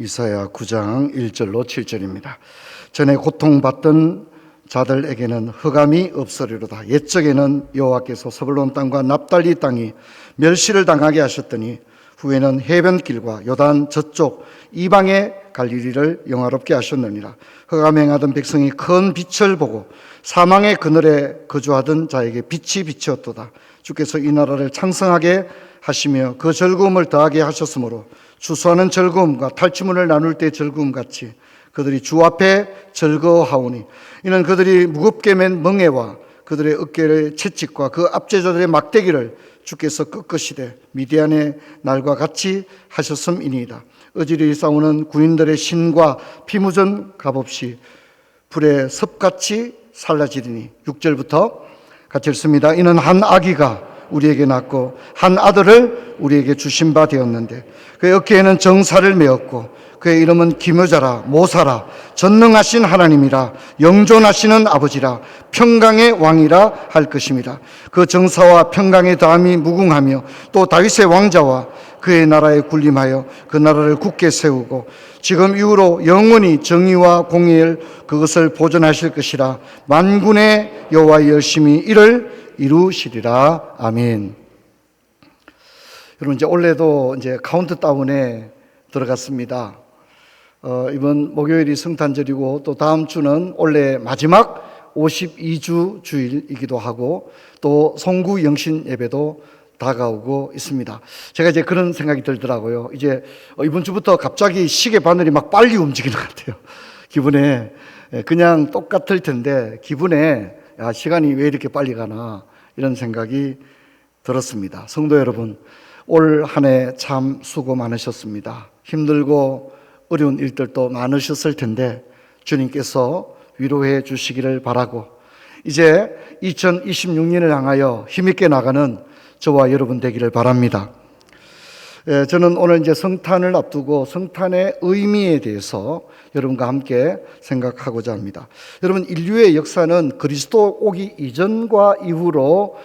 이사야 9장 1절로 7절입니다. 전에 고통받던 자들에게는 흑암이 없으리로다. 옛적에는 여호와께서 서불론 땅과 납달리 땅이 멸시를 당하게 하셨더니 후에는 해변길과 요단 저쪽 이방의 갈릴리를 영화롭게 하셨느니라. 흑암에 행하던 백성이 큰 빛을 보고 사망의 그늘에 거주하던 자에게 빛이 비치었도다. 주께서 이 나라를 창성하게 하시며 그 즐거움을 더하게 하셨으므로 추수하는 즐거움과 탈취물을 나눌 때 즐거움 같이 그들이 주 앞에 즐거워하오니 이는 그들이 무겁게 맨 멍에와 그들의 어깨의 채찍과 그 압제자들의 막대기를 주께서 꺾으시되 미디안의 날과 같이 하셨음이니이다. 어지러이 싸우는 군인들의 신과 피무전 값없이 불에 섭같이 살라지리니 6절부터 같이 읽습니다. 이는 한 아기가 우리에게 낳고 한 아들을 우리에게 주신 바 되었는데 그의 어깨에는 정사를 메었고 그의 이름은 기묘자라 모사라 전능하신 하나님이라 영존하시는 아버지라 평강의 왕이라 할 것입니다. 그 정사와 평강의 다함이 무궁하며 또 다윗의 왕자와 그의 나라에 군림하여 그 나라를 굳게 세우고 지금 이후로 영원히 정의와 공의를 그것을 보존하실 것이라. 만군의 여호와의 열심히 이를 이루시리라. 아멘. 여러분, 이제 올해도 이제 카운트다운에 들어갔습니다. 이번 목요일이 성탄절이고 또 다음 주는 올해 마지막 52주 주일이기도 하고 또 송구 영신 예배도 다가오고 있습니다. 제가 이제 그런 생각이 들더라고요. 이제 이번 주부터 갑자기 시계 바늘이 막 빨리 움직이는 것 같아요. 기분에 그냥 똑같을 텐데 기분에 시간이 왜 이렇게 빨리 가나 이런 생각이 들었습니다. 성도 여러분, 올 한 해 참 수고 많으셨습니다. 힘들고 어려운 일들도 많으셨을 텐데 주님께서 위로해 주시기를 바라고 이제 2026년을 향하여 힘있게 나가는 저와 여러분 되기를 바랍니다. 저는 오늘 이제 성탄을 앞두고 성탄의 의미에 대해서 여러분과 함께 생각하고자 합니다. 여러분, 인류의 역사는 그리스도 오기 이전과 이후로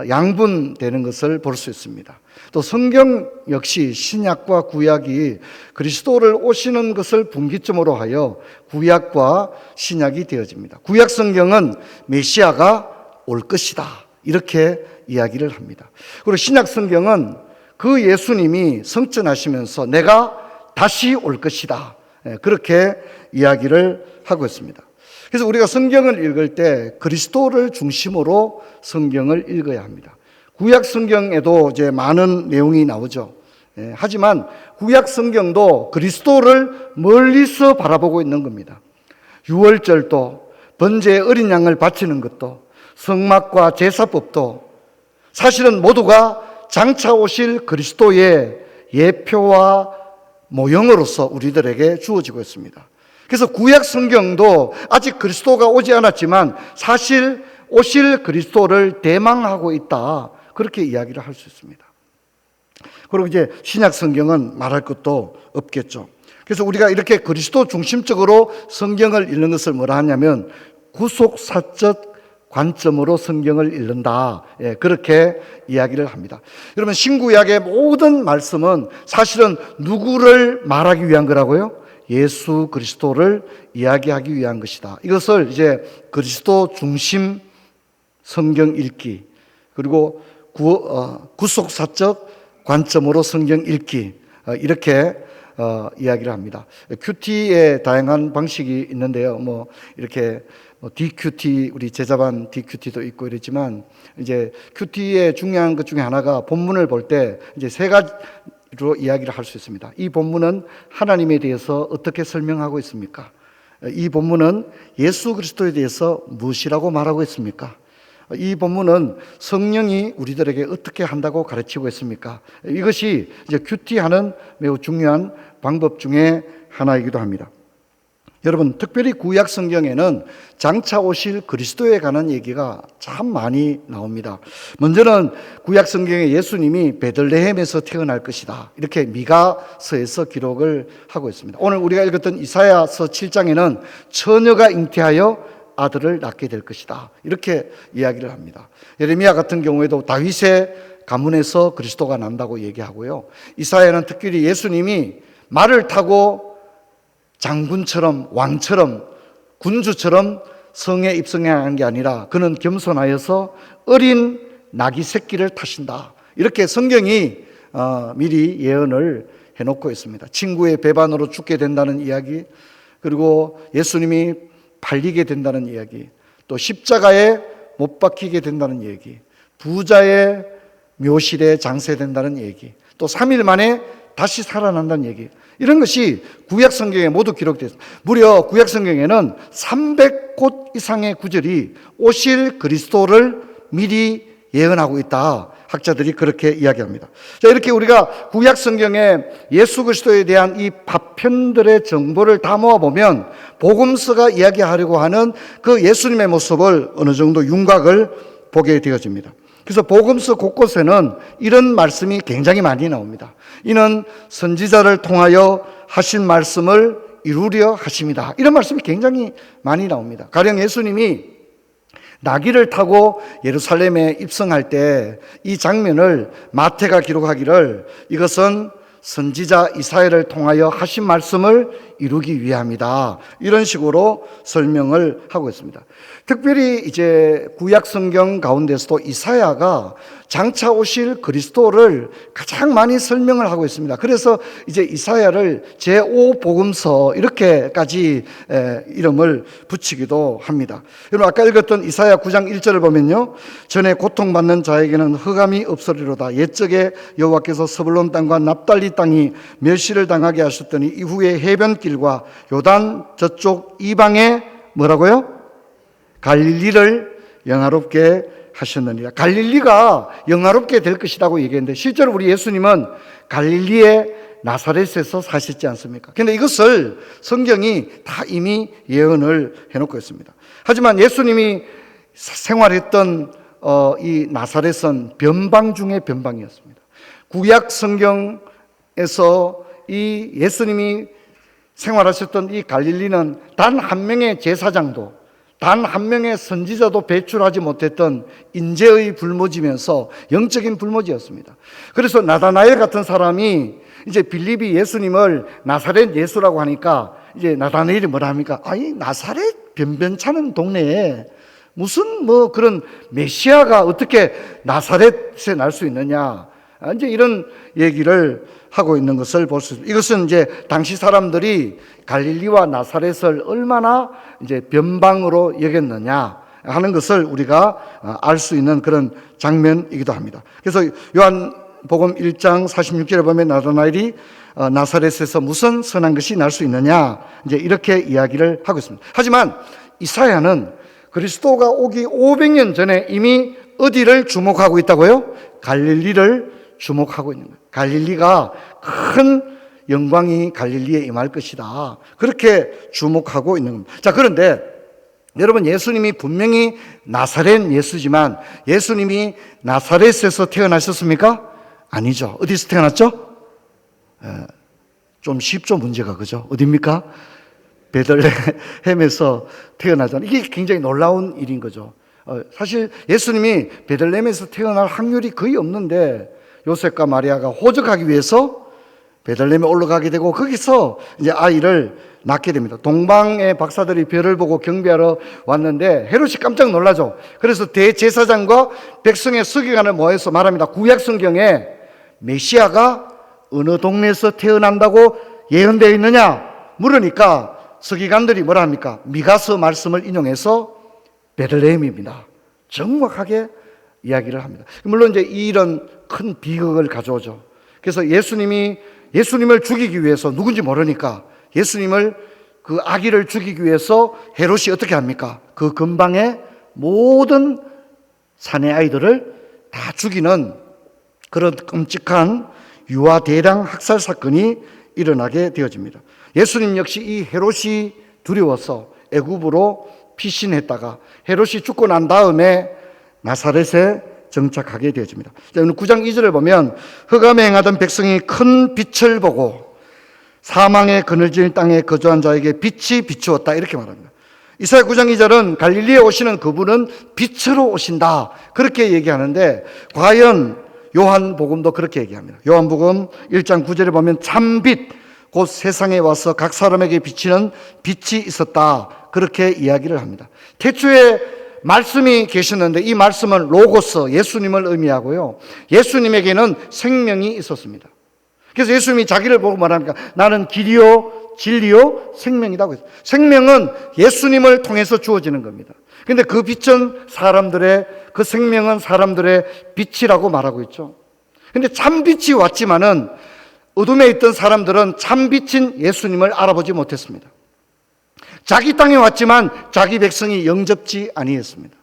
양분되는 것을 볼 수 있습니다. 또 성경 역시 신약과 구약이 그리스도를 오시는 것을 분기점으로 하여 구약과 신약이 되어집니다. 구약 성경은 메시아가 올 것이다 이렇게 이야기를 합니다. 그리고 신약 성경은 그 예수님이 성천하시면서 내가 다시 올 것이다 그렇게 이야기를 하고 있습니다. 그래서 우리가 성경을 읽을 때 그리스도를 중심으로 성경을 읽어야 합니다. 구약 성경에도 이제 많은 내용이 나오죠. 하지만 구약 성경도 그리스도를 멀리서 바라보고 있는 겁니다. 유월절도 번제의 어린 양을 바치는 것도 성막과 제사법도 사실은 모두가 장차 오실 그리스도의 예표와 모형으로서 우리들에게 주어지고 있습니다. 그래서 구약 성경도 아직 그리스도가 오지 않았지만 사실 오실 그리스도를 대망하고 있다 그렇게 이야기를 할 수 있습니다. 그리고 이제 신약 성경은 말할 것도 없겠죠. 그래서 우리가 이렇게 그리스도 중심적으로 성경을 읽는 것을 뭐라 하냐면 구속사적 관점으로 성경을 읽는다 그렇게 이야기를 합니다. 여러분, 신구약의 모든 말씀은 사실은 누구를 말하기 위한 거라고요? 예수 그리스도를 이야기하기 위한 것이다. 이것을 이제 그리스도 중심 성경 읽기 그리고 구속사적 관점으로 성경 읽기 이렇게 이야기를 합니다. 큐티의 다양한 방식이 있는데요. 뭐 이렇게 DQT, 우리 제자반 DQT도 있고 이랬지만 이제 큐티의 중요한 것 중에 하나가 본문을 볼 때 이제 세 가지로 이야기를 할 수 있습니다. 이 본문은 하나님에 대해서 어떻게 설명하고 있습니까? 이 본문은 예수 그리스도에 대해서 무엇이라고 말하고 있습니까? 이 본문은 성령이 우리들에게 어떻게 한다고 가르치고 있습니까? 이것이 이제 큐티하는 매우 중요한 방법 중에 하나이기도 합니다. 여러분, 특별히 구약 성경에는 장차 오실 그리스도에 관한 얘기가 참 많이 나옵니다. 먼저는 구약 성경에 예수님이 베들레헴에서 태어날 것이다 이렇게 미가서에서 기록을 하고 있습니다. 오늘 우리가 읽었던 이사야서 7장에는 처녀가 잉태하여 아들을 낳게 될 것이다 이렇게 이야기를 합니다. 예레미야 같은 경우에도 다윗의 가문에서 그리스도가 난다고 얘기하고요. 이사야는 특별히 예수님이 말을 타고 장군처럼, 왕처럼, 군주처럼 성에 입성한 게 아니라 그는 겸손하여서 어린 나귀 새끼를 타신다. 이렇게 성경이 미리 예언을 해놓고 있습니다. 친구의 배반으로 죽게 된다는 이야기, 그리고 예수님이 팔리게 된다는 이야기, 또 십자가에 못 박히게 된다는 얘기, 부자의 묘실에 장세된다는 얘기, 또 3일 만에 다시 살아난다는 얘기, 이런 것이 구약 성경에 모두 기록되어 있습니다. 무려 구약 성경에는 300곳 이상의 구절이 오실 그리스도를 미리 예언하고 있다. 학자들이 그렇게 이야기합니다. 자, 이렇게 우리가 구약 성경에 예수 그리스도에 대한 이 파편들의 정보를 다 모아보면 복음서가 이야기하려고 하는 그 예수님의 모습을 어느 정도 윤곽을 보게 되어집니다. 그래서 복음서 곳곳에는 이런 말씀이 굉장히 많이 나옵니다. 이는 선지자를 통하여 하신 말씀을 이루려 하십니다. 이런 말씀이 굉장히 많이 나옵니다. 가령 예수님이 나귀를 타고 예루살렘에 입성할 때 이 장면을 마태가 기록하기를 이것은 선지자 이사야를 통하여 하신 말씀을 이루기 위함이다. 이런 식으로 설명을 하고 있습니다. 특별히 이제 구약 성경 가운데서도 이사야가 장차 오실 그리스도를 가장 많이 설명을 하고 있습니다. 그래서 이제 이사야를 제5복음서 이렇게까지 이름을 붙이기도 합니다. 여러분 아까 읽었던 이사야 9장 1절을 보면요, 전에 고통받는 자에게는 흑암이 없으리로다. 옛적에 여호와께서 스불론 땅과 납달리 땅이 멸시를 당하게 하셨더니 이후에 해변길과 요단 저쪽 이방에 뭐라고요? 갈릴리를 영화롭게 하셨느니라. 갈릴리가 영화롭게 될 것이라고 얘기했는데 실제로 우리 예수님은 갈릴리의 나사렛에서 사셨지 않습니까? 그런데 이것을 성경이 다 이미 예언을 해놓고 있습니다. 하지만 예수님이 생활했던 이 나사렛은 변방 중에 변방이었습니다. 구약 성경에서 이 예수님이 생활하셨던 이 갈릴리는 단 한 명의 제사장도, 단 한 명의 선지자도 배출하지 못했던 인재의 불모지면서 영적인 불모지였습니다. 그래서 나다나엘 같은 사람이 이제 빌립이 예수님을 나사렛 예수라고 하니까 이제 나다나엘이 뭐라 합니까? 아니, 나사렛 변변찮은 동네에 무슨 뭐 그런 메시아가 어떻게 나사렛에 날 수 있느냐, 이제 이런 얘기를 하고 있는 것을 볼 수 있습니다. 이것은 이제 당시 사람들이 갈릴리와 나사렛을 얼마나 이제 변방으로 여겼느냐 하는 것을 우리가 알 수 있는 그런 장면이기도 합니다. 그래서 요한복음 1장 46절에 보면 나다나엘이 나사렛에서 무슨 선한 것이 날 수 있느냐, 이제 이렇게 이야기를 하고 있습니다. 하지만 이사야는 그리스도가 오기 500년 전에 이미 어디를 주목하고 있다고요? 갈릴리를 주목하고 있는 거예요. 갈릴리가 큰 영광이 갈릴리에 임할 것이다. 그렇게 주목하고 있는 겁니다. 자, 그런데 여러분, 예수님이 분명히 나사렛 예수지만 예수님이 나사렛에서 태어나셨습니까? 아니죠. 어디서 태어났죠? 좀 쉽죠, 문제가. 그죠? 어디입니까? 베들레헴에서 태어나잖아요. 이게 굉장히 놀라운 일인 거죠. 사실 예수님이 베들레헴에서 태어날 확률이 거의 없는데 요셉과 마리아가 호적하기 위해서 베들레헴에 올라가게 되고 거기서 이제 아이를 낳게 됩니다. 동방의 박사들이 별을 보고 경배하러 왔는데 헤롯이 깜짝 놀라죠. 그래서 대제사장과 백성의 서기관을 모여서 말합니다. 구약 성경에 메시아가 어느 동네에서 태어난다고 예언되어 있느냐 물으니까 서기관들이 뭐라 합니까? 미가서 말씀을 인용해서 베들레헴입니다. 정확하게 이야기를 합니다. 물론 이제 이 일은 큰 비극을 가져오죠. 그래서 예수님을 죽이기 위해서, 누군지 모르니까 예수님을, 그 아기를 죽이기 위해서 헤롯이 어떻게 합니까? 그 근방의 모든 사내 아이들을 다 죽이는 그런 끔찍한 유아 대량 학살 사건이 일어나게 되어집니다. 예수님 역시 이 헤롯이 두려워서 애굽으로 피신했다가 헤롯이 죽고 난 다음에 나사렛에 정착하게 되어집니다. 9장 2절을 보면 흑암에 행하던 백성이 큰 빛을 보고 사망의 그늘진 땅에 거주한 자에게 빛이 비추었다, 이렇게 말합니다. 이사야 9장 2절은 갈릴리에 오시는 그분은 빛으로 오신다, 그렇게 얘기하는데 과연 요한복음도 그렇게 얘기합니다. 요한복음 1장 9절에 보면 참빛 곧 세상에 와서 각 사람에게 비치는 빛이 있었다. 그렇게 이야기를 합니다. 태초에 말씀이 계셨는데 이 말씀은 로고스, 예수님을 의미하고요. 예수님에게는 생명이 있었습니다. 그래서 예수님이 자기를 보고 말합니까? 나는 길이요, 진리요, 생명이라고 했어요. 생명은 예수님을 통해서 주어지는 겁니다. 그런데 그 빛은 그 생명은 사람들의 빛이라고 말하고 있죠. 그런데 참빛이 왔지만은 어둠에 있던 사람들은 참빛인 예수님을 알아보지 못했습니다. 자기 땅에 왔지만 자기 백성이 영접지 아니했습니다.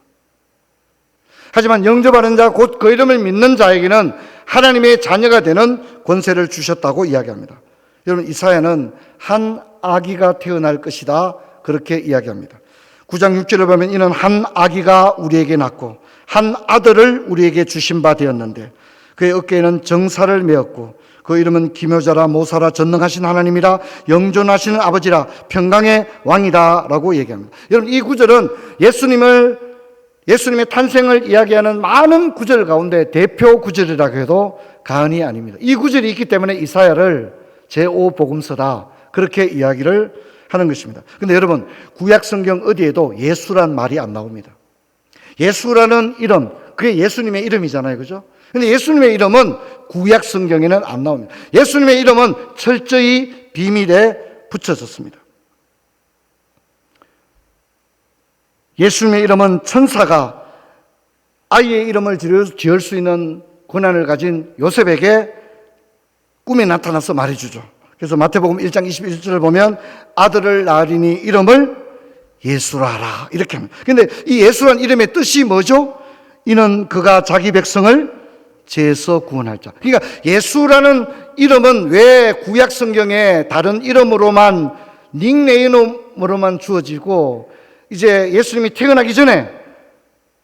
하지만 영접하는 자, 곧 그 이름을 믿는 자에게는 하나님의 자녀가 되는 권세를 주셨다고 이야기합니다. 여러분, 이사야는 한 아기가 태어날 것이다, 그렇게 이야기합니다. 9장 6절을 보면 이는 한 아기가 우리에게 낳고 한 아들을 우리에게 주신 바 되었는데 그의 어깨에는 정사를 메었고 그 이름은 기묘자라 모사라 전능하신 하나님이라 영존하시는 아버지라 평강의 왕이다 라고 얘기합니다. 여러분, 이 구절은 예수님의 탄생을 이야기하는 많은 구절 가운데 대표 구절이라고 해도 과언이 아닙니다. 이 구절이 있기 때문에 이사야를 제5복음서다, 그렇게 이야기를 하는 것입니다. 그런데 여러분, 구약 성경 어디에도 예수란 말이 안 나옵니다. 예수라는 이름, 그게 예수님의 이름이잖아요, 그죠? 근데 예수님의 이름은 구약 성경에는 안 나옵니다. 예수님의 이름은 철저히 비밀에 붙여졌습니다. 예수님의 이름은 천사가 아이의 이름을 지을 수 있는 권한을 가진 요셉에게 꿈에 나타나서 말해주죠. 그래서 마태복음 1장 21절을 보면 아들을 낳으리니 이름을 예수라 하라, 이렇게 합니다. 그런데 이 예수란 이름의 뜻이 뭐죠? 이는 그가 자기 백성을 죄에서 구원할 자. 그러니까 예수라는 이름은 왜 구약 성경에 다른 이름으로만, 닉네임으로만 주어지고 이제 예수님이 태어나기 전에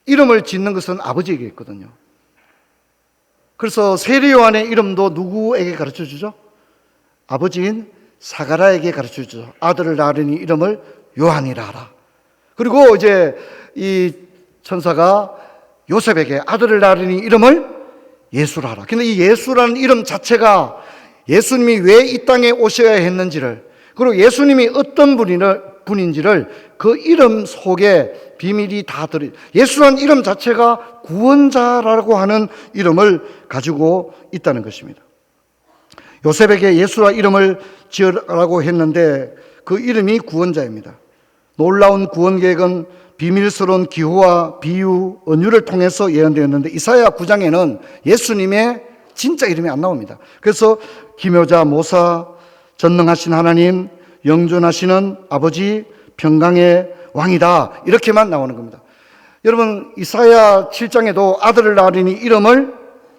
이름을 짓는 것은 아버지에게 있거든요. 그래서 세례 요한의 이름도 누구에게 가르쳐 주죠? 아버지인 사가랴에게 가르쳐 주죠. 아들을 낳으리니 이름을 요한이라 하라. 그리고 이제 이 천사가 요셉에게 아들을 낳으리니 이름을 예수라 하라. 근데 이 예수라는 이름 자체가 예수님이 왜 이 땅에 오셔야 했는지를, 그리고 예수님이 어떤 분인지를 그 이름 속에 비밀이 다 들어. 예수라는 이름 자체가 구원자라고 하는 이름을 가지고 있다는 것입니다. 요셉에게 예수라 이름을 지으라고 했는데 그 이름이 구원자입니다. 놀라운 구원 계획은 비밀스러운 기호와 비유, 언유를 통해서 예언되었는데 이사야 9장에는 예수님의 진짜 이름이 안 나옵니다. 그래서 기묘자, 모사, 전능하신 하나님, 영존하시는 아버지, 평강의 왕이다, 이렇게만 나오는 겁니다. 여러분, 이사야 7장에도 아들을 낳으리니 이름을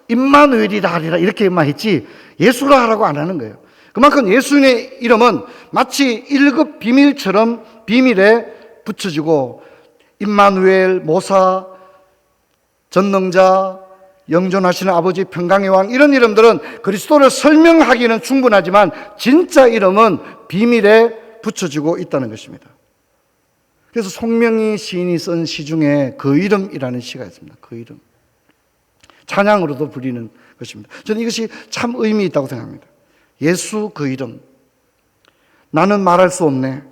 임마누엘이라 하리라, 이렇게만 했지 예수라 하라고 안 하는 거예요. 그만큼 예수님의 이름은 마치 1급 비밀처럼 비밀에 붙여지고 임마누엘, 모사, 전능자, 영존하시는 아버지, 평강의 왕, 이런 이름들은 그리스도를 설명하기는 충분하지만 진짜 이름은 비밀에 붙여지고 있다는 것입니다. 그래서 송명희 시인이 쓴 시 중에 그 이름이라는 시가 있습니다. 그 이름. 찬양으로도 불리는 것입니다. 저는 이것이 참 의미 있다고 생각합니다. 예수 그 이름. 나는 말할 수 없네.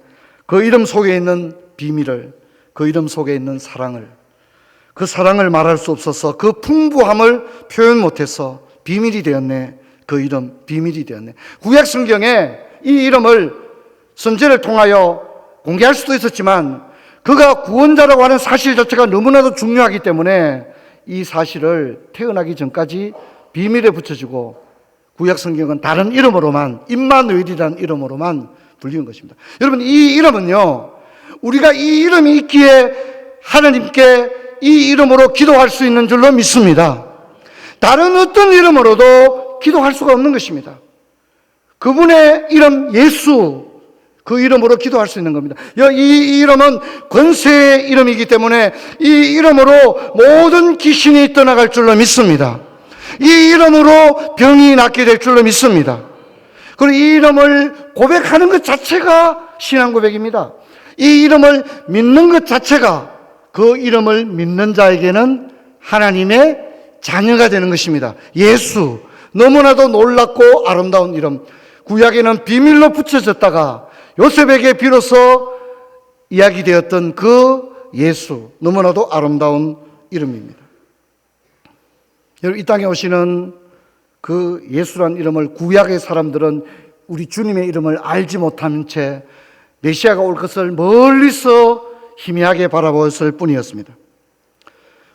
그 이름 속에 있는 비밀을, 그 이름 속에 있는 사랑을, 그 사랑을 말할 수 없어서 그 풍부함을 표현 못해서 비밀이 되었네. 그 이름 비밀이 되었네. 구약 성경에 이 이름을 선지자를 통하여 공개할 수도 있었지만 그가 구원자라고 하는 사실 자체가 너무나도 중요하기 때문에 이 사실을 태어나기 전까지 비밀에 붙여주고 구약 성경은 다른 이름으로만, 임마누엘이라는 이름으로만 불리는 것입니다. 여러분, 이 이름은요, 우리가 이 이름이 있기에 하나님께 이 이름으로 기도할 수 있는 줄로 믿습니다. 다른 어떤 이름으로도 기도할 수가 없는 것입니다. 그분의 이름 예수, 그 이름으로 기도할 수 있는 겁니다. 이 이름은 권세의 이름이기 때문에 이 이름으로 모든 귀신이 떠나갈 줄로 믿습니다. 이 이름으로 병이 낫게 될 줄로 믿습니다. 그리고 이 이름을 고백하는 것 자체가 신앙 고백입니다. 이 이름을 믿는 것 자체가 그 이름을 믿는 자에게는 하나님의 자녀가 되는 것입니다. 예수, 너무나도 놀랍고 아름다운 이름. 구약에는 비밀로 붙여졌다가 요셉에게 비로소 이야기되었던 그 예수, 너무나도 아름다운 이름입니다. 여러분, 이 땅에 오시는 그 예수란 이름을 구약의 사람들은 우리 주님의 이름을 알지 못한 채 메시아가 올 것을 멀리서 희미하게 바라보았을 뿐이었습니다.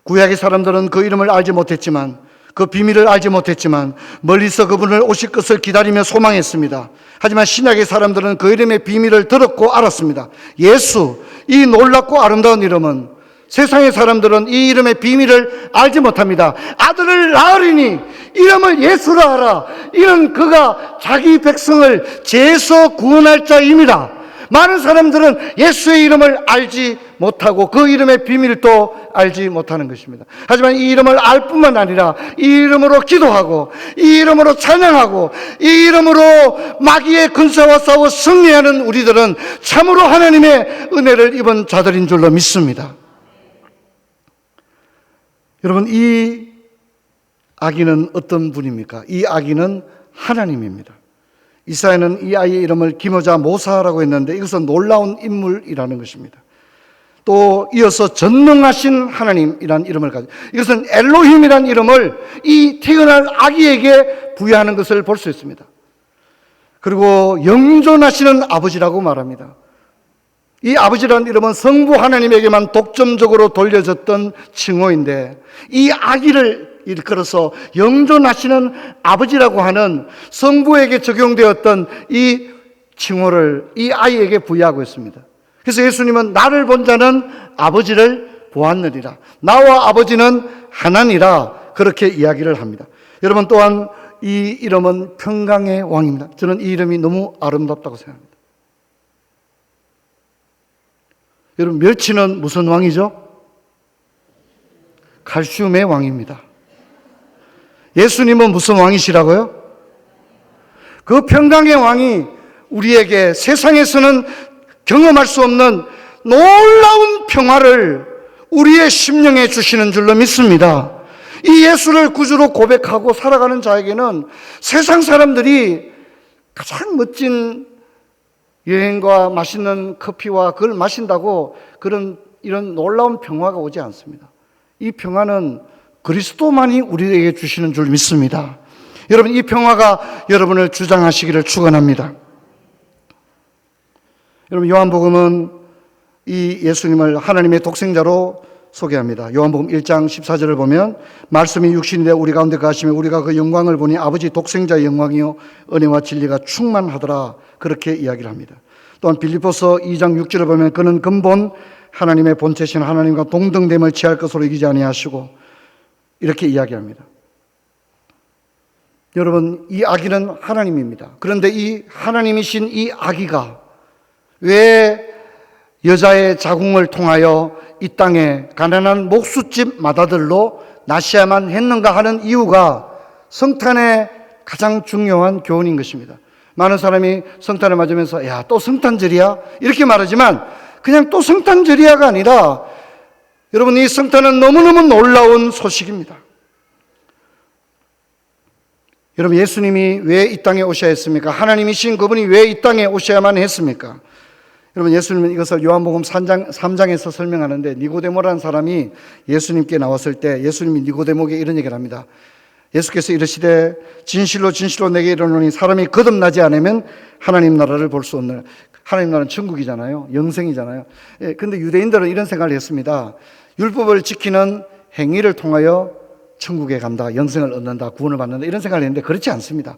구약의 사람들은 그 이름을 알지 못했지만, 그 비밀을 알지 못했지만 멀리서 그분을 오실 것을 기다리며 소망했습니다. 하지만 신약의 사람들은 그 이름의 비밀을 들었고 알았습니다. 예수, 이 놀랍고 아름다운 이름은, 세상의 사람들은 이 이름의 비밀을 알지 못합니다. 아들을 낳으리니 이름을 예수라 하라. 이는 그가 자기 백성을 죄에서 구원할 자입니다. 많은 사람들은 예수의 이름을 알지 못하고 그 이름의 비밀도 알지 못하는 것입니다. 하지만 이 이름을 알 뿐만 아니라 이 이름으로 기도하고, 이 이름으로 찬양하고, 이 이름으로 마귀의 근세와 싸워 승리하는 우리들은 참으로 하나님의 은혜를 입은 자들인 줄로 믿습니다. 여러분, 이 아기는 어떤 분입니까? 이 아기는 하나님입니다. 이사야는 이 아이의 이름을 기모자 모사라고 했는데 이것은 놀라운 인물이라는 것입니다. 또 이어서 전능하신 하나님이라는 이름을 가지고, 이것은 엘로힘이라는 이름을 이 태어날 아기에게 부여하는 것을 볼 수 있습니다. 그리고 영존하시는 아버지라고 말합니다. 이 아버지라는 이름은 성부 하나님에게만 독점적으로 돌려졌던 칭호인데, 이 아기를 일컬어서 영존하시는 아버지라고 하는 성부에게 적용되었던 이 칭호를 이 아이에게 부여하고 있습니다. 그래서 예수님은 나를 본 자는 아버지를 보았느니라, 나와 아버지는 하나니라, 그렇게 이야기를 합니다. 여러분, 또한 이 이름은 평강의 왕입니다. 저는 이 이름이 너무 아름답다고 생각합니다. 여러분, 멸치는 무슨 왕이죠? 칼슘의 왕입니다. 예수님은 무슨 왕이시라고요? 그 평강의 왕이 우리에게 세상에서는 경험할 수 없는 놀라운 평화를 우리의 심령에 주시는 줄로 믿습니다. 이 예수를 구주로 고백하고 살아가는 자에게는 세상 사람들이 가장 멋진 여행과 맛있는 커피와 그걸 마신다고 이런 놀라운 평화가 오지 않습니다. 이 평화는 그리스도만이 우리에게 주시는 줄 믿습니다. 여러분, 이 평화가 여러분을 주장하시기를 축원합니다. 여러분, 요한복음은 이 예수님을 하나님의 독생자로 소개합니다. 요한복음 1장 14절을 보면 말씀이 육신이 되어 우리 가운데 가시며 우리가 그 영광을 보니 아버지 독생자의 영광이요 은혜와 진리가 충만하더라, 그렇게 이야기를 합니다. 또한 빌립보서 2장 6절을 보면 그는 근본 하나님의 본체신 하나님과 동등됨을 취할 것으로 이기지 아니하시고, 이렇게 이야기합니다. 여러분, 이 아기는 하나님입니다. 그런데 이 하나님이신 이 아기가 왜 여자의 자궁을 통하여 이 땅에 가난한 목수집 마다들로 나셔야만 했는가 하는 이유가 성탄의 가장 중요한 교훈인 것입니다. 많은 사람이 성탄을 맞으면서 야, 또 성탄절이야? 이렇게 말하지만 그냥 또 성탄절이야가 아니라, 여러분, 이 성탄은 너무너무 놀라운 소식입니다. 여러분, 예수님이 왜 이 땅에 오셔야 했습니까? 하나님이신 그분이 왜 이 땅에 오셔야만 했습니까? 여러분, 예수님은 이것을 요한복음 3장에서 설명하는데, 니고데모라는 사람이 예수님께 나왔을 때 예수님이 니고데모에게 이런 얘기를 합니다. 예수께서 이르시되 진실로 진실로 내게 이르노니 사람이 거듭나지 않으면 하나님 나라를 볼 수 없느니라. 하나님 나라는 천국이잖아요. 영생이잖아요. 근데 유대인들은 이런 생각을 했습니다. 율법을 지키는 행위를 통하여 천국에 간다, 영생을 얻는다, 구원을 받는다, 이런 생각을 했는데 그렇지 않습니다.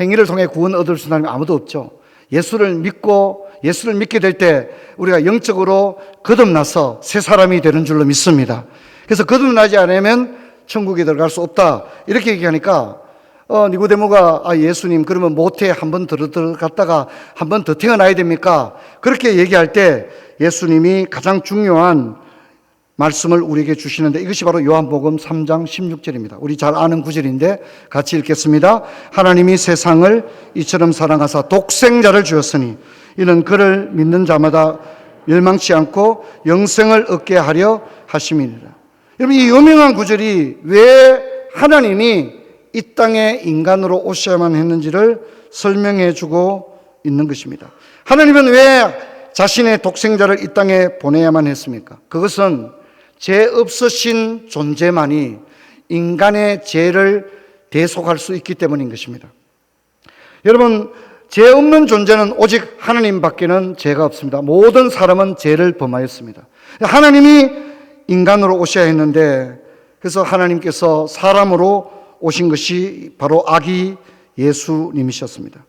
행위를 통해 구원 얻을 수 있는 사람이 아무도 없죠. 예수를 믿게 될 때 우리가 영적으로 거듭나서 새 사람이 되는 줄로 믿습니다. 그래서 거듭나지 않으면 천국에 들어갈 수 없다, 이렇게 얘기하니까 니고데모가 예수님, 그러면 모태에 한 번 들어갔다가 한 번 더 태어나야 됩니까? 그렇게 얘기할 때 예수님이 가장 중요한 말씀을 우리에게 주시는데, 이것이 바로 요한복음 3장 16절입니다. 우리 잘 아는 구절인데 같이 읽겠습니다. 하나님이 세상을 이처럼 사랑하사 독생자를 주었으니 이는 그를 믿는 자마다 멸망치 않고 영생을 얻게 하려 하심이니라. 여러분, 이 유명한 구절이 왜 하나님이 이 땅에 인간으로 오셔야만 했는지를 설명해 주고 있는 것입니다. 하나님은 왜 자신의 독생자를 이 땅에 보내야만 했습니까? 그것은 죄 없으신 존재만이 인간의 죄를 대속할 수 있기 때문인 것입니다. 여러분, 죄 없는 존재는 오직 하나님밖에는 죄가 없습니다. 모든 사람은 죄를 범하였습니다. 하나님이 인간으로 오셔야 했는데, 그래서 하나님께서 사람으로 오신 것이 바로 아기 예수님이셨습니다.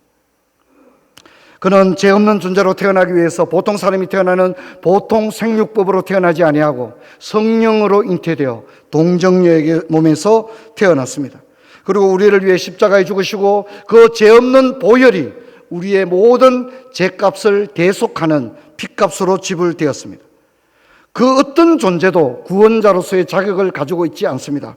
그는 죄 없는 존재로 태어나기 위해서 보통 사람이 태어나는 보통 생육법으로 태어나지 아니하고 성령으로 잉태되어 동정녀에게 몸에서 태어났습니다. 그리고 우리를 위해 십자가에 죽으시고 그 죄 없는 보혈이 우리의 모든 죄값을 대속하는 핏값으로 지불되었습니다. 그 어떤 존재도 구원자로서의 자격을 가지고 있지 않습니다.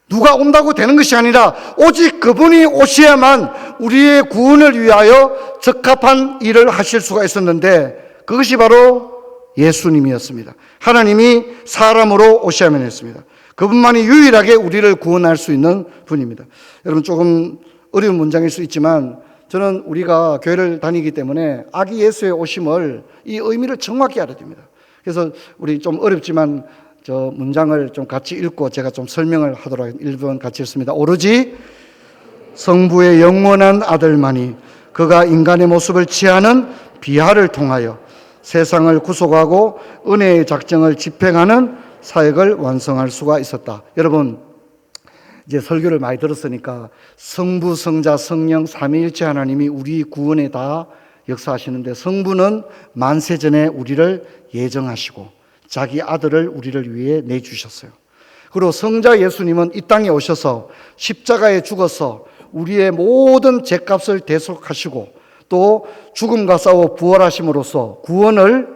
누가 온다고 되는 것이 아니라 오직 그분이 오셔야만 우리의 구원을 위하여 적합한 일을 하실 수가 있었는데, 그것이 바로 예수님이었습니다. 하나님이 사람으로 오셔야만 했습니다. 그분만이 유일하게 우리를 구원할 수 있는 분입니다. 여러분, 조금 어려운 문장일 수 있지만 저는 우리가 교회를 다니기 때문에 아기 예수의 오심을, 이 의미를 정확히 알아야 됩니다. 그래서 우리 좀 어렵지만 저 문장을 좀 같이 읽고 제가 좀 설명을 하도록 하겠습니다. 1번 같이 읽습니다. 오로지 성부의 영원한 아들만이 그가 인간의 모습을 취하는 비하를 통하여 세상을 구속하고 은혜의 작정을 집행하는 사역을 완성할 수가 있었다. 여러분, 이제 설교를 많이 들었으니까 성부, 성자, 성령 삼위일체 하나님이 우리 구원에 다 역사하시는데, 성부는 만세전에 우리를 예정하시고 자기 아들을 우리를 위해 내주셨어요. 그리고 성자 예수님은 이 땅에 오셔서 십자가에 죽어서 우리의 모든 죄값을 대속하시고 또 죽음과 싸워 부활하심으로써 구원을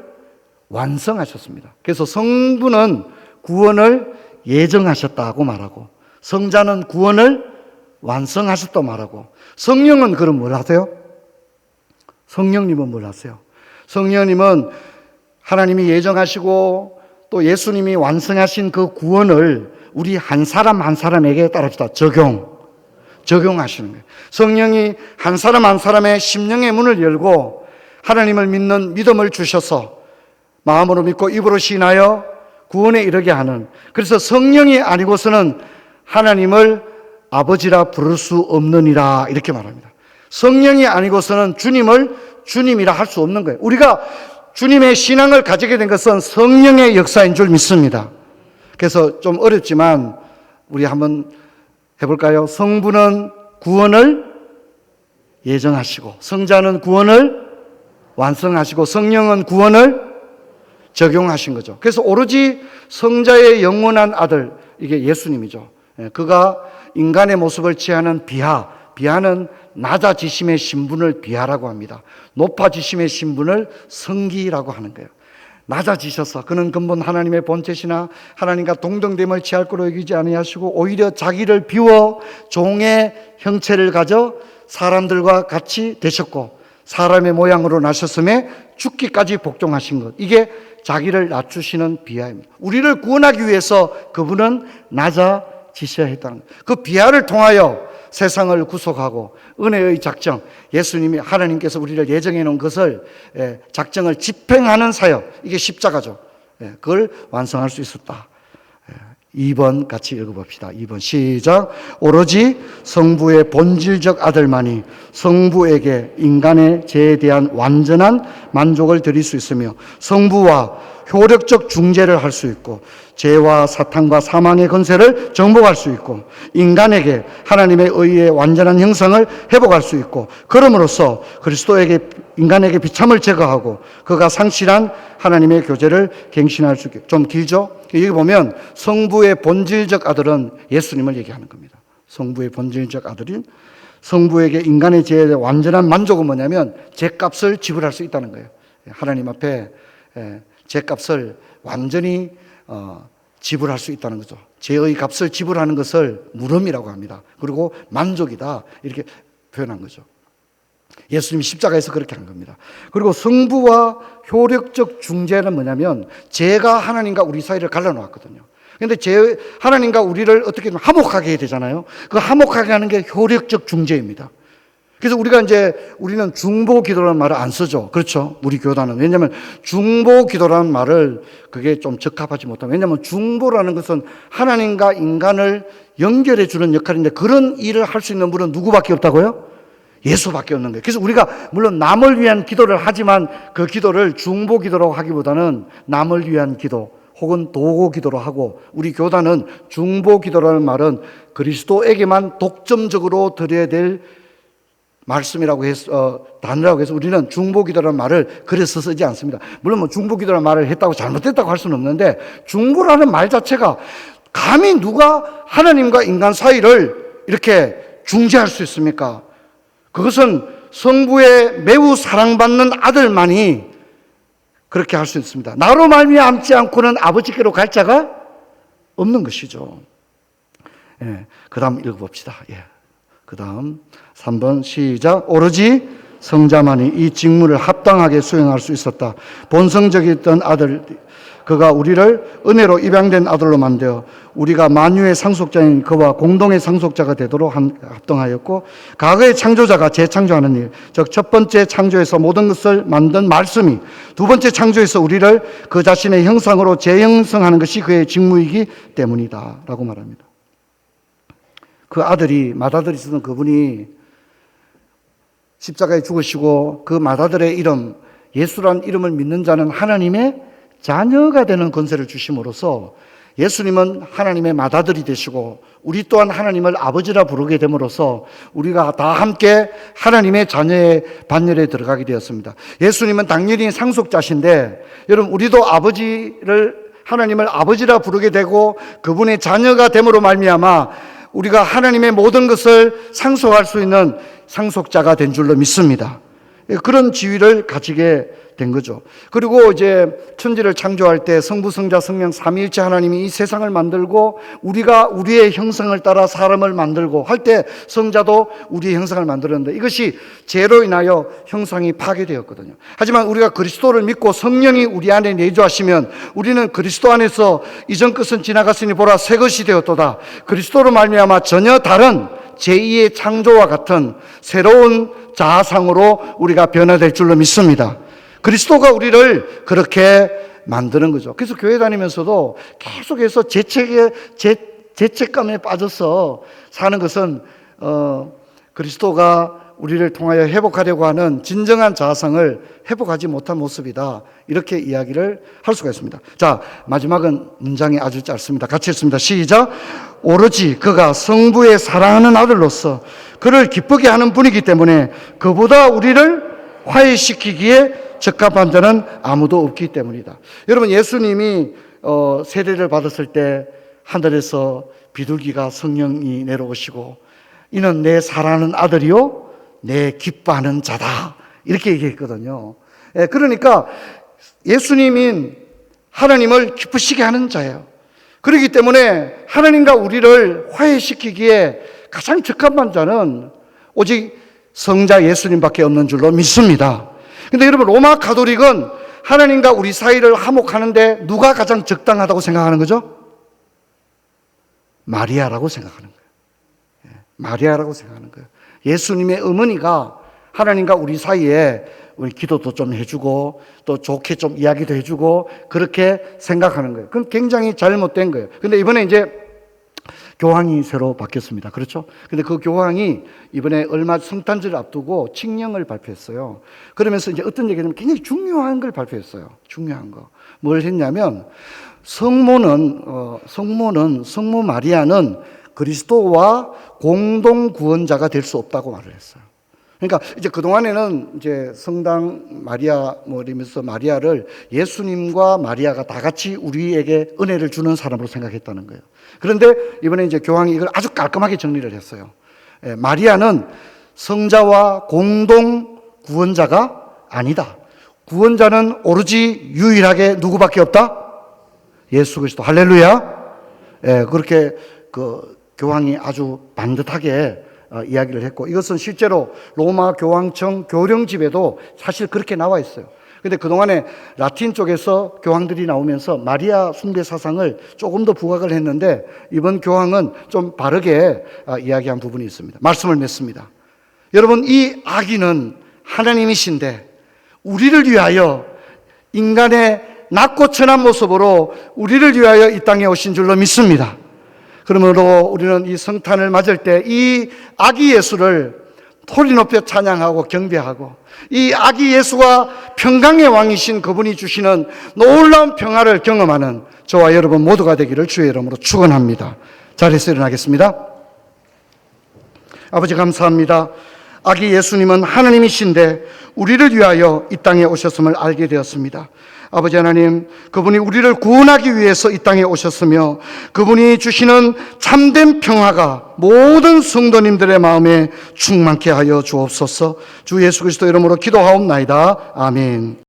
완성하셨습니다. 그래서 성부는 구원을 예정하셨다고 말하고, 성자는 구원을 완성하셨다고 말하고, 성령은 그럼 뭘 하세요? 성령님은 뭘 하세요? 성령님은 하나님이 예정하시고 또 예수님이 완성하신 그 구원을 우리 한 사람 한 사람에게 따라합시다. 적용하시는 거예요. 성령이 한 사람 한 사람의 심령의 문을 열고 하나님을 믿는 믿음을 주셔서 마음으로 믿고 입으로 시인하여 구원에 이르게 하는, 그래서 성령이 아니고서는 하나님을 아버지라 부를 수 없느니라, 이렇게 말합니다. 성령이 아니고서는 주님을 주님이라 할 수 없는 거예요. 우리가 주님의 신앙을 가지게 된 것은 성령의 역사인 줄 믿습니다. 그래서 좀 어렵지만 우리 한번 해볼까요? 성부는 구원을 예정하시고, 성자는 구원을 완성하시고, 성령은 구원을 적용하신 거죠. 그래서 오로지 성자의 영원한 아들, 이게 예수님이죠. 그가 인간의 모습을 취하는 비하는 낮아지심의 신분을 비하라고 합니다. 높아지심의 신분을 성기라고 하는 거예요. 낮아지셔서 그는 근본 하나님의 본체시나 하나님과 동등됨을 취할 거로 여기지 아니하시고 오히려 자기를 비워 종의 형체를 가져 사람들과 같이 되셨고 사람의 모양으로 나셨음에 죽기까지 복종하신 것, 이게 자기를 낮추시는 비하입니다. 우리를 구원하기 위해서 그분은 낮아지셔야 했다는 거예요. 그 비하를 통하여 세상을 구속하고 은혜의 작정, 예수님이 하나님께서 우리를 예정해 놓은 것을 작정을 집행하는 사역, 이게 십자가죠. 그걸 완성할 수 있었다. 2번 같이 읽어봅시다. 2번 시작. 오로지 성부의 본질적 아들만이 성부에게 인간의 죄에 대한 완전한 만족을 드릴 수 있으며 성부와 효력적 중재를 할 수 있고 죄와 사탄과 사망의 권세를 정복할 수 있고 인간에게 하나님의 의의 완전한 형상을 회복할 수 있고, 그럼으로써 그리스도에게 인간에게 비참을 제거하고 그가 상실한 하나님의 교제를 갱신할 수 있게. 좀 길죠? 여기 보면 성부의 본질적 아들은 예수님을 얘기하는 겁니다. 성부의 본질적 아들인 성부에게 인간의 죄에 대한 완전한 만족은 뭐냐면 죄값을 지불할 수 있다는 거예요. 하나님 앞에 죄값을 완전히 지불할 수 있다는 거죠. 죄의 값을 지불하는 것을 물음이라고 합니다. 그리고 만족이다, 이렇게 표현한 거죠. 예수님이 십자가에서 그렇게 한 겁니다. 그리고 성부와 효력적 중재는 뭐냐면 죄가 하나님과 우리 사이를 갈라놓았거든요. 그런데 하나님과 우리를 어떻게 화목하게 해야 되잖아요. 그 화목하게 하는 게 효력적 중재입니다. 그래서 우리는 중보 기도라는 말을 안 쓰죠. 그렇죠. 우리 교단은. 왜냐하면 중보 기도라는 말을 그게 좀 적합하지 못합니다. 왜냐하면 중보라는 것은 하나님과 인간을 연결해 주는 역할인데 그런 일을 할 수 있는 분은 누구밖에 없다고요? 예수밖에 없는 거예요. 그래서 우리가 물론 남을 위한 기도를 하지만 그 기도를 중보 기도라고 하기보다는 남을 위한 기도 혹은 도고 기도로 하고, 우리 교단은 중보 기도라는 말은 그리스도에게만 독점적으로 드려야 될 말씀이라고 해서 단어라고 해서 우리는 중보기도라는 말을 그래서 쓰지 않습니다. 물론 뭐 중보기도라는 말을 했다고 잘못됐다고 할 수는 없는데, 중보라는 말 자체가 감히 누가 하나님과 인간 사이를 이렇게 중재할 수 있습니까? 그것은 성부의 매우 사랑받는 아들만이 그렇게 할 수 있습니다. 나로 말미암지 않고는 아버지께로 갈 자가 없는 것이죠. 예, 그 다음 읽어봅시다. 예. 그 다음 3번 시작. 오로지 성자만이 이 직무를 합당하게 수행할 수 있었다. 본성적이었던 아들, 그가 우리를 은혜로 입양된 아들로 만들어 우리가 만유의 상속자인 그와 공동의 상속자가 되도록 합당하였고, 과거의 창조자가 재창조하는 일, 즉 첫 번째 창조에서 모든 것을 만든 말씀이 두 번째 창조에서 우리를 그 자신의 형상으로 재형성하는 것이 그의 직무이기 때문이다 라고 말합니다. 그 아들이, 맏아들이 있었던 그분이 십자가에 죽으시고 그 맏아들의 이름, 예수라는 이름을 믿는 자는 하나님의 자녀가 되는 권세를 주심으로써 예수님은 하나님의 맏아들이 되시고 우리 또한 하나님을 아버지라 부르게 됨으로써 우리가 다 함께 하나님의 자녀의 반열에 들어가게 되었습니다. 예수님은 당연히 상속자신데, 여러분 우리도 하나님을 아버지라 부르게 되고 그분의 자녀가 됨으로 말미암아 우리가 하나님의 모든 것을 상속할 수 있는 상속자가 된 줄로 믿습니다. 그런 지위를 가지게 된 거죠. 그리고 이제 천지를 창조할 때 성부, 성자, 성령 삼위일체 하나님이 이 세상을 만들고 우리가 우리의 형상을 따라 사람을 만들고 할 때 성자도 우리의 형상을 만들었는데 이것이 죄로 인하여 형상이 파괴되었거든요. 하지만 우리가 그리스도를 믿고 성령이 우리 안에 내주하시면 우리는 그리스도 안에서 이전 것은 지나갔으니 보라 새 것이 되었도다. 그리스도로 말미암아 전혀 다른 제2의 창조와 같은 새로운 자아상으로 우리가 변화될 줄로 믿습니다. 그리스도가 우리를 그렇게 만드는 거죠. 그래서 교회 다니면서도 계속해서 죄책감에 빠져서 사는 것은 그리스도가 우리를 통하여 회복하려고 하는 진정한 자아상을 회복하지 못한 모습이다, 이렇게 이야기를 할 수가 있습니다. 자, 마지막은 문장이 아주 짧습니다. 같이 읽습니다. 시작. 오로지 그가 성부의 사랑하는 아들로서 그를 기쁘게 하는 분이기 때문에 그보다 우리를 화해시키기에 적합한 자는 아무도 없기 때문이다. 여러분, 예수님이 세례를 받았을 때 하늘에서 비둘기가 성령이 내려오시고 이는 내 사랑하는 아들이요 내 기뻐하는 자다, 이렇게 얘기했거든요. 그러니까 예수님인 하나님을 기쁘시게 하는 자예요. 그렇기 때문에 하나님과 우리를 화해시키기에 가장 적합한 자는 오직 성자 예수님밖에 없는 줄로 믿습니다. 근데 여러분, 로마 가톨릭은 하나님과 우리 사이를 화목하는데 누가 가장 적당하다고 생각하는 거죠? 마리아라고 생각하는 거예요. 마리아라고 생각하는 거예요. 예수님의 어머니가 하나님과 우리 사이에 우리 기도도 좀 해주고 또 좋게 좀 이야기도 해주고 그렇게 생각하는 거예요. 그건 굉장히 잘못된 거예요. 근데 이번에 이제 교황이 새로 바뀌었습니다. 그렇죠? 근데 그 교황이 이번에 얼마 성탄절을 앞두고 칙령을 발표했어요. 그러면서 이제 어떤 얘기냐면 굉장히 중요한 걸 발표했어요. 중요한 거. 뭘 했냐면 성모 마리아는 그리스도와 공동 구원자가 될 수 없다고 말을 했어요. 그러니까 이제 그동안에는 이제 성당 마리아 이러면서 마리아를 예수님과 마리아가 다 같이 우리에게 은혜를 주는 사람으로 생각했다는 거예요. 그런데 이번에 이제 교황이 이걸 아주 깔끔하게 정리를 했어요. 마리아는 성자와 공동 구원자가 아니다. 구원자는 오로지 유일하게 누구밖에 없다? 예수 그리스도. 할렐루야. 그렇게 그 교황이 아주 반듯하게 이야기를 했고, 이것은 실제로 로마 교황청 교령집에도 사실 그렇게 나와 있어요. 근데 그동안에 라틴 쪽에서 교황들이 나오면서 마리아 숭배 사상을 조금 더 부각을 했는데 이번 교황은 좀 바르게 이야기한 부분이 있습니다. 말씀을 맺습니다. 여러분, 이 아기는 하나님이신데 우리를 위하여 인간의 낮고 천한 모습으로 우리를 위하여 이 땅에 오신 줄로 믿습니다. 그러므로 우리는 이 성탄을 맞을 때 이 아기 예수를 소리 높여 찬양하고 경배하고, 이 아기 예수가 평강의 왕이신 그분이 주시는 놀라운 평화를 경험하는 저와 여러분 모두가 되기를 주의 이름으로 축원합니다. 자리에서 일어나겠습니다. 아버지 감사합니다. 아기 예수님은 하나님이신데 우리를 위하여 이 땅에 오셨음을 알게 되었습니다. 아버지 하나님, 그분이 우리를 구원하기 위해서 이 땅에 오셨으며 그분이 주시는 참된 평화가 모든 성도님들의 마음에 충만케 하여 주옵소서. 주 예수 그리스도 이름으로 기도하옵나이다. 아멘.